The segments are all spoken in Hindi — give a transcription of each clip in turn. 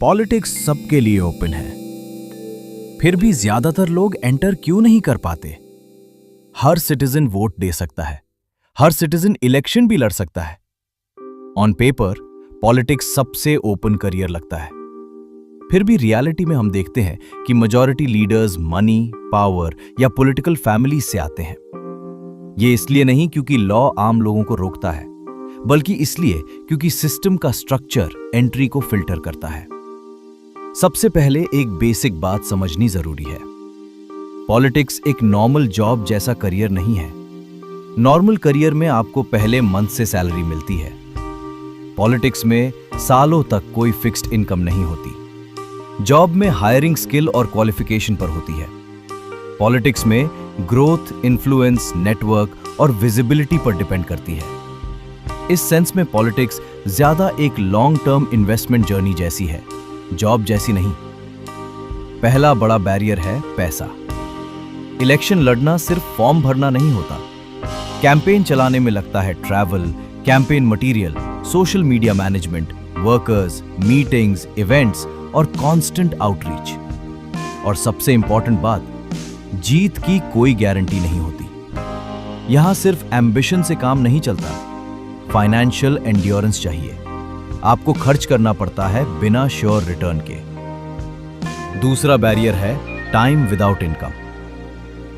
पॉलिटिक्स सबके लिए ओपन है, फिर भी ज्यादातर लोग एंटर क्यों नहीं कर पाते? हर सिटीजन वोट दे सकता है, हर सिटीजन इलेक्शन भी लड़ सकता है। ऑन पेपर पॉलिटिक्स सबसे ओपन करियर लगता है, फिर भी रियलिटी में हम देखते हैं कि मेजॉरिटी लीडर्स मनी, पावर या पॉलिटिकल फैमिली से आते हैं। ये इसलिए नहीं क्योंकि लॉ आम लोगों को रोकता है, बल्कि इसलिए क्योंकि सिस्टम का स्ट्रक्चर एंट्री को फिल्टर करता है। सबसे पहले एक बेसिक बात समझनी जरूरी है। पॉलिटिक्स एक नॉर्मल जॉब जैसा करियर नहीं है। नॉर्मल करियर में आपको पहले मंथ से सैलरी मिलती है। पॉलिटिक्स में सालों तक कोई फिक्स्ड इनकम नहीं होती। जॉब में हायरिंग स्किल और क्वालिफिकेशन पर होती है। पॉलिटिक्स में ग्रोथ, इन्फ्लुएंस, नेटवर्क और विजिबिलिटी पर डिपेंड करती है। इस सेंस में पॉलिटिक्स ज्यादा एक लॉन्ग टर्म इन्वेस्टमेंट जर्नी जैसी है, जॉब जैसी नहीं। पहला बड़ा बैरियर है पैसा। इलेक्शन लड़ना सिर्फ फॉर्म भरना नहीं होता। कैंपेन चलाने में लगता है travel, campaign material, social media management, workers, meetings, events और कांस्टेंट आउटरीच। और सबसे इंपॉर्टेंट बात, जीत की कोई गारंटी नहीं होती। यहां सिर्फ एम्बिशन से काम नहीं चलता, फाइनेंशियल एंड्योरेंस चाहिए। आपको खर्च करना पड़ता है बिना श्योर रिटर्न के। दूसरा बैरियर है टाइम विदाउट इनकम।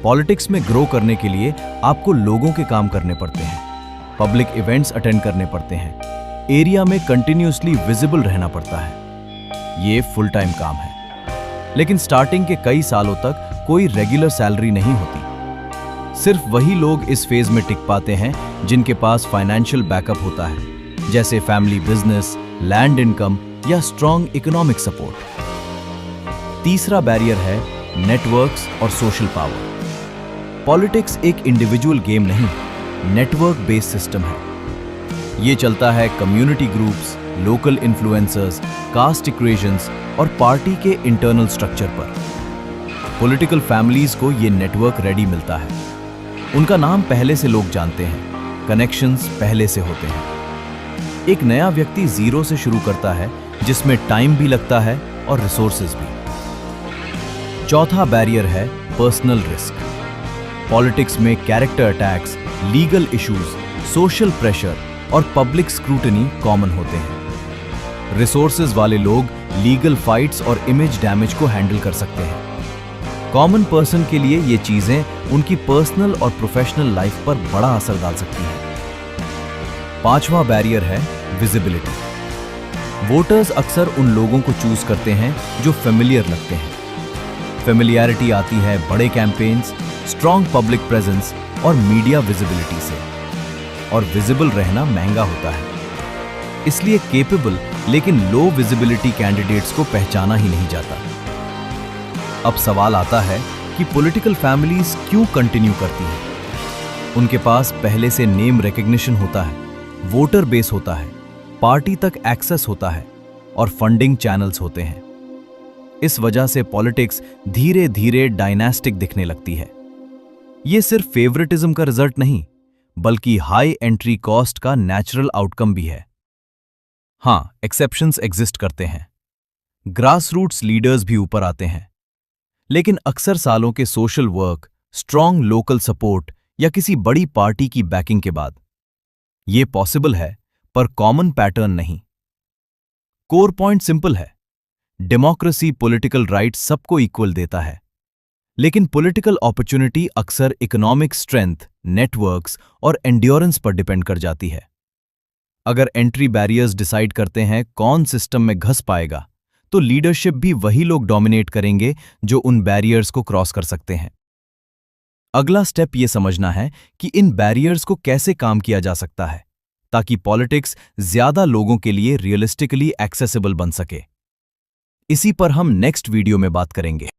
पॉलिटिक्स में ग्रो करने के लिए आपको लोगों के काम करने पड़ते हैं, पब्लिक इवेंट्स अटेंड करने पड़ते हैं, एरिया में कंटिन्यूअसली विजिबल रहना पड़ता है। ये फुल टाइम काम है, लेकिन स्टार्टिंग के कई सालों तक कोई रेगुलर सैलरी नहीं होती। सिर्फ वही लोग इस फेज में टिक पाते हैं जिनके पास फाइनेंशियल बैकअप होता है, जैसे फैमिली बिजनेस, लैंड इनकम या स्ट्रॉन्ग इकोनॉमिक सपोर्ट। तीसरा बैरियर है नेटवर्क्स और सोशल पावर। पॉलिटिक्स एक इंडिविजुअल गेम नहीं, नेटवर्क बेस्ड सिस्टम है। ये चलता है community groups, local influencers, caste equations और पार्टी के इंटरनल स्ट्रक्चर पर। पॉलिटिकल फैमिलीज को ये नेटवर्क रेडी मिलता है। उनका नाम पहले से लोग जानते हैं, कनेक्शंस पहले से होते हैं। एक नया व्यक्ति जीरो से शुरू करता है, जिसमें टाइम भी लगता है और रिसोर्सेज भी। चौथा बैरियर है पर्सनल रिस्क। पॉलिटिक्स में character attacks, legal issues, social pressure और पब्लिक स्क्रूटनी कॉमन होते हैं। रिसोर्सेज वाले लोग लीगल फाइट्स और इमेज डैमेज को हैंडल कर सकते हैं। कॉमन पर्सन के लिए ये चीजें उनकी पर्सनल और प्रोफेशनल लाइफ पर बड़ा असर डाल सकती हैं। पांचवा बैरियर है विजिबिलिटी। वोटर्स अक्सर उन लोगों को चूज करते हैं जो फेमिलियर लगते हैं। फेमिलियरिटी आती है बड़े कैंपेन्स, स्ट्रॉन्ग पब्लिक प्रेजेंस और मीडिया विजिबिलिटी से। और विजिबल रहना महंगा होता है, इसलिए केपेबल लेकिन लो विजिबिलिटी कैंडिडेट्स को पहचाना ही नहीं जाता। अब सवाल आता है कि पॉलिटिकल फैमिलीज क्यों कंटिन्यू करती हैं? उनके पास पहले से नेम रिकॉग्निशन होता है, वोटर बेस होता है, पार्टी तक एक्सेस होता है और फंडिंग चैनल्स होते हैं। इस वजह से पॉलिटिक्स धीरे धीरे डायनास्टिक दिखने लगती है। यह सिर्फ फेवरेटिज्म का रिजल्ट नहीं, बल्कि हाई एंट्री कॉस्ट का नेचुरल आउटकम भी है। हां, एक्सेप्शंस एग्जिस्ट करते हैं। ग्रास रूट्स लीडर्स भी ऊपर आते हैं, लेकिन अक्सर सालों के social work, strong local support या किसी बड़ी पार्टी की बैकिंग के बाद। यह पॉसिबल है, पर कॉमन पैटर्न नहीं। कोर पॉइंट सिंपल है, डेमोक्रेसी पॉलिटिकल राइट सबको इक्वल देता है, लेकिन पॉलिटिकल अपॉर्चुनिटी अक्सर इकोनॉमिक स्ट्रेंथ, नेटवर्क्स और एंड्योरेंस पर डिपेंड कर जाती है। अगर एंट्री बैरियर्स डिसाइड करते हैं कौन सिस्टम में घुस पाएगा, तो लीडरशिप भी वही लोग डोमिनेट करेंगे जो उन बैरियर्स को क्रॉस कर सकते हैं। अगला स्टेप यह समझना है कि इन बैरियर्स को कैसे काम किया जा सकता है, ताकि पॉलिटिक्स ज्यादा लोगों के लिए रियलिस्टिकली एक्सेसिबल बन सके। इसी पर हम नेक्स्ट वीडियो में बात करेंगे।